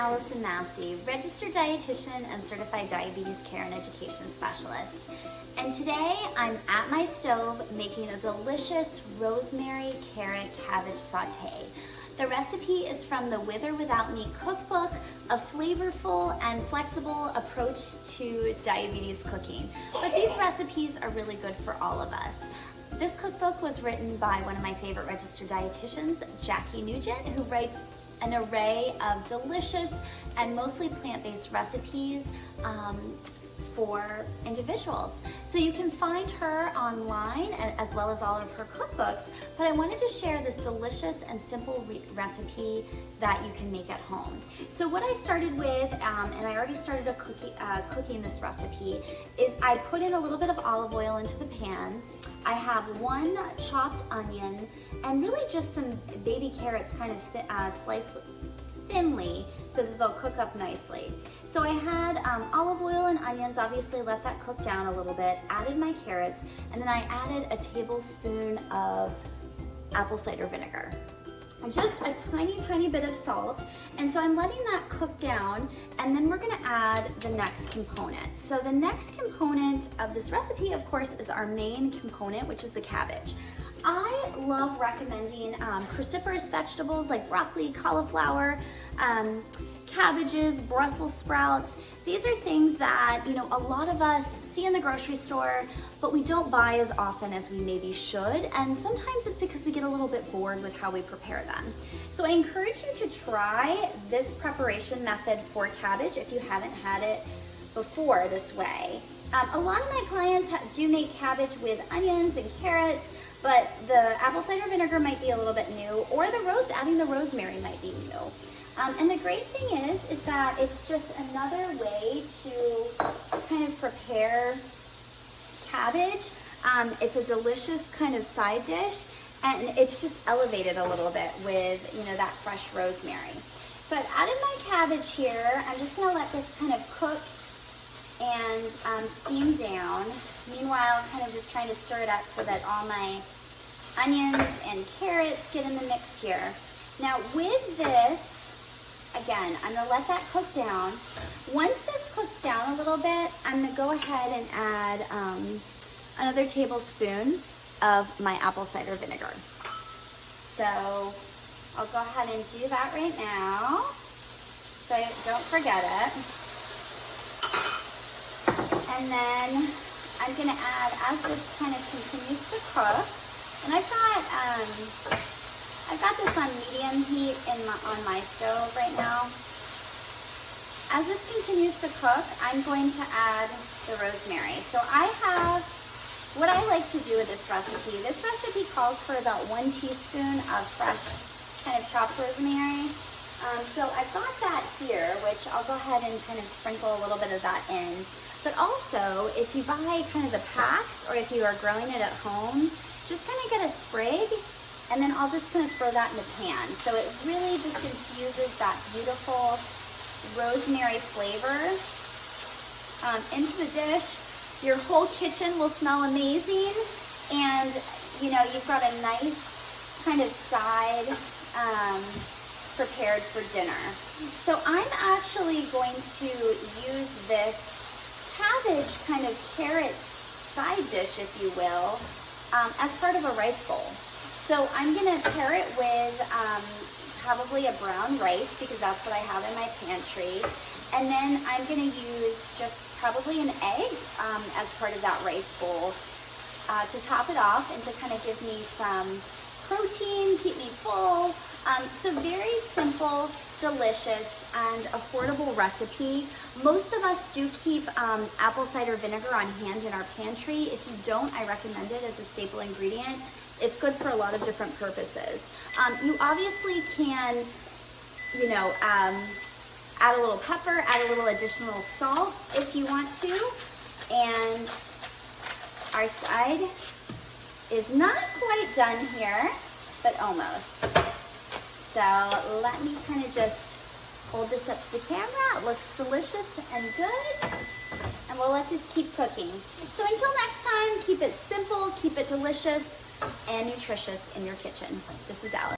Allison Massey, registered dietitian and certified diabetes care and education specialist. And today I'm at my stove making a delicious rosemary carrot cabbage saute. The recipe is from the With or Without Meat cookbook, a flavorful and flexible approach to diabetes cooking. But these recipes are really good for all of us. This cookbook was written by one of my favorite registered dietitians, Jackie Nugent, who writes an array of delicious and mostly plant-based recipes for individuals. So you can find her online as well as all of her cookbooks, but I wanted to share this delicious and simple recipe that you can make at home. So what I started with, and I already started cooking this recipe, is I put in a little bit of olive oil into the pan. I have one chopped onion and really just some baby carrots kind of sliced thinly so that they'll cook up nicely. So I had olive oil and onions, obviously let that cook down a little bit, added my carrots, and then I added a tablespoon of apple cider vinegar. Just a tiny bit of salt. And so I'm letting that cook down, and then we're gonna add the next component. So the next component of this recipe, of course, is our main component, which is the cabbage. I love recommending cruciferous vegetables like broccoli, cauliflower, cabbages, Brussels sprouts. These are things that, you know, a lot of us see in the grocery store, but we don't buy as often as we maybe should. And sometimes it's because we get a little bit bored with how we prepare them. So I encourage you to try this preparation method for cabbage if you haven't had it before this way. A lot of my clients do make cabbage with onions and carrots, but the apple cider vinegar might be a little bit new, or adding the rosemary might be new. And the great thing is that it's just another way to kind of prepare cabbage. It's a delicious kind of side dish, and it's just elevated a little bit with, you know, that fresh rosemary. So I've added my cabbage here. I'm just gonna let this kind of cook and steam down. Meanwhile, kind of just trying to stir it up so that all my onions and carrots get in the mix here. Now with this, again, I'm gonna let that cook down. Once this cooks down a little bit, I'm gonna go ahead and add another tablespoon of my apple cider vinegar. So I'll go ahead and do that right now, so I don't forget it. And then I'm gonna add, as this kind of continues to cook, and I've got this on medium heat on my stove right now. As this continues to cook, I'm going to add the rosemary. So I have, what I like to do with this recipe calls for about 1 teaspoon of fresh kind of chopped rosemary. So I've got that here, which I'll go ahead and kind of sprinkle a little bit of that in. But also, if you buy kind of the packs, or if you are growing it at home, just kind of get a sprig, and then I'll just kind of throw that in the pan. So it really just infuses that beautiful rosemary flavor into the dish. Your whole kitchen will smell amazing, and you know, you've got a nice kind of side prepared for dinner. So I'm actually going to use this cabbage kind of carrot side dish, if you will, as part of a rice bowl. So I'm gonna pair it with probably a brown rice, because that's what I have in my pantry. And then I'm gonna use just probably an egg as part of that rice bowl to top it off and to kind of give me some protein, keep me full. So very simple, delicious, and affordable recipe. Most of us do keep apple cider vinegar on hand in our pantry. If you don't, I recommend it as a staple ingredient. It's good for a lot of different purposes. You obviously can, you know, add a little pepper, add a little additional salt if you want to. And our side is not quite done here, but almost. So let me kind of just hold this up to the camera. It looks delicious and good. And we'll let this keep cooking. So until next time, keep it simple, keep it delicious and nutritious in your kitchen. This is Alice.